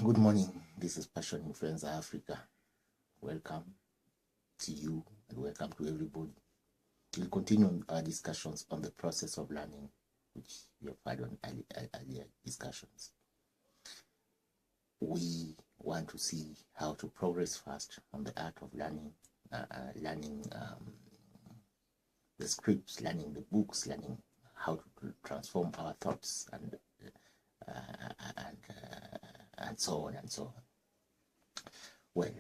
Good morning. This is Passion Influencer Africa. Welcome to you and welcome to everybody. We'll continue our discussions on the process of learning, which we have had on earlier discussions. We want to see how to progress fast on the art of learning, learning the scripts, learning the books, learning how to transform our thoughts and so on and so on. Well,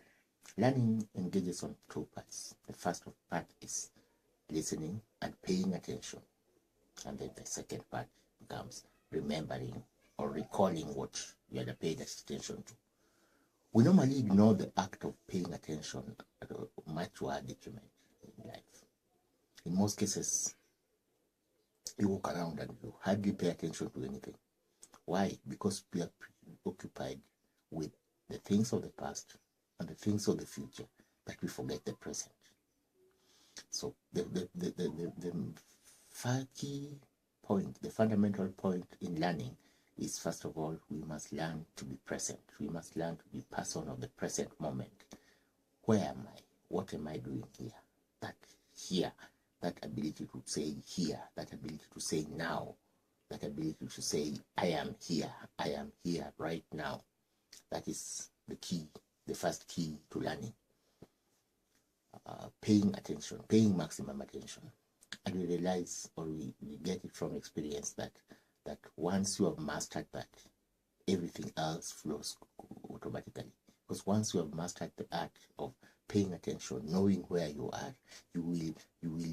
learning engages on two parts. The first part is listening and paying attention, and then the second part becomes remembering or recalling what you had paid attention to. We normally ignore the act of paying attention, much to our detriment in life. In most cases, you walk around and you hardly pay attention to anything. Why? Because we are preoccupied with the things of the past and the things of the future that we forget the present. So the key point, the fundamental point in learning is, first of all, we must learn to be present. We must learn to be person of the present moment. Where am I? What am I doing here? That ability to say here, that ability to say now, that ability to say, I am here right now. That is the key, the first key to learning. Paying attention, paying maximum attention. And we realize, or we get it from experience, that once you have mastered that, everything else flows automatically. Because once you have mastered the art of paying attention, knowing where you are, you will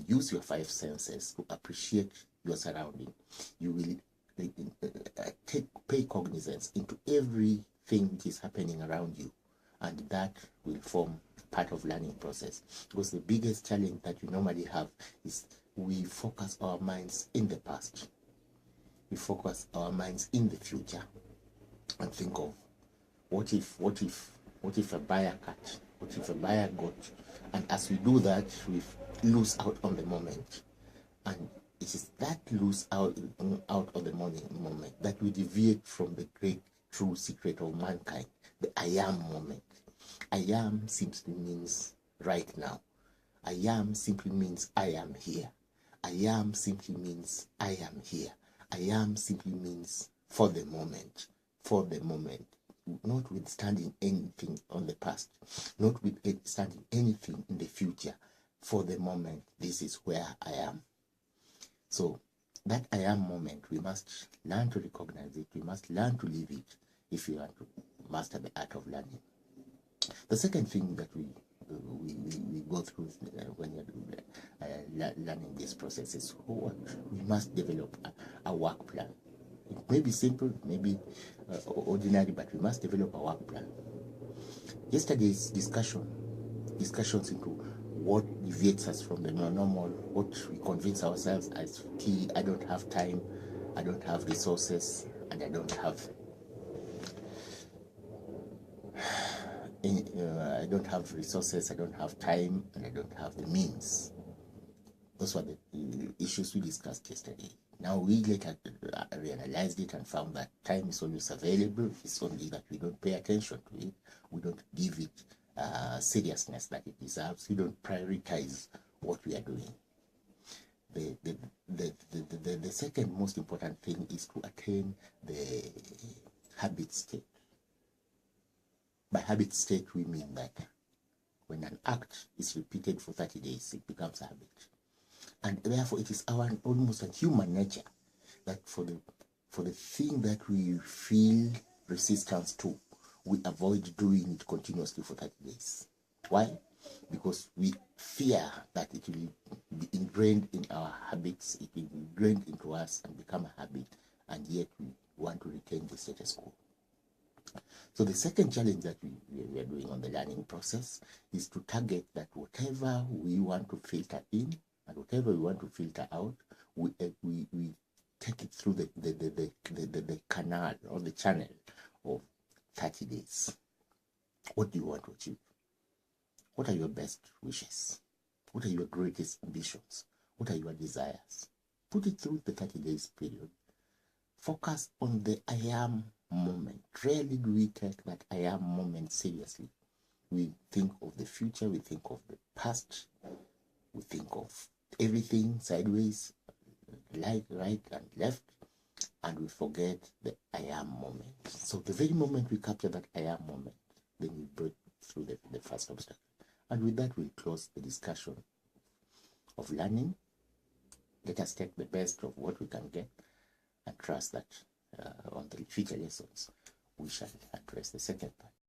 use your five senses to appreciate your surrounding. You will pay cognizance into everything which is happening around you, and that will form part of learning process. Because the biggest challenge that we normally have is we focus our minds in the past, we focus our minds in the future, and think of what if a buyer cut, what if a buyer got, and as we do that, we lose out on the moment. And it is that lose out of the moment that we deviate from the great true secret of mankind, the I am moment. I am simply means right now. I am simply means I am here. I am simply means I am here. I am simply means for the moment, notwithstanding anything on the past, notwithstanding anything in the future. For the moment, this is where I am. So that I am moment, we must learn to recognize it. We must learn to live it if we want to master the art of learning. The second thing that we go through when you're learning this process is we must develop a work plan. It may be simple, it may be ordinary, but we must develop a work plan. Yesterday's discussions into what deviates us from the normal, what we convince ourselves as key. I don't have time, I don't have resources, and I don't have resources, I don't have time, and I don't have the means. Those were the issues we discussed yesterday. Now we later realized it and found that time is always available. It's only that we don't pay attention to it. We don't give it seriousness that it deserves. We don't prioritize what we are doing. The second most important thing is to attain the habit state. By habit state, we mean that when an act is repeated for 30 days, it becomes a habit. And therefore, it is our almost a human nature that for the thing that we feel resistance to, we avoid doing it continuously for 30 days. Why? Because we fear that it will be ingrained in our habits, it will be ingrained into us and become a habit, and yet we want to retain the status quo. So the second challenge that we are doing on the learning process is to target that whatever we want to filter in and whatever we want to filter out, we take it through the canal or the channel of 30 days. What do you want to achieve? What are your best wishes? What are your greatest ambitions? What are your desires? Put it through the 30 days period. Focus on the I am moment. Rarely do we take that I am moment seriously. We think of the future, we think of the past, we think of everything sideways, right and left, and we forget the I am moment. So the very moment we capture that I am moment, then we break through the first obstacle. And with that, we'll close the discussion of learning. Let us take the best of what we can get and trust that on the future lessons we shall address the second part.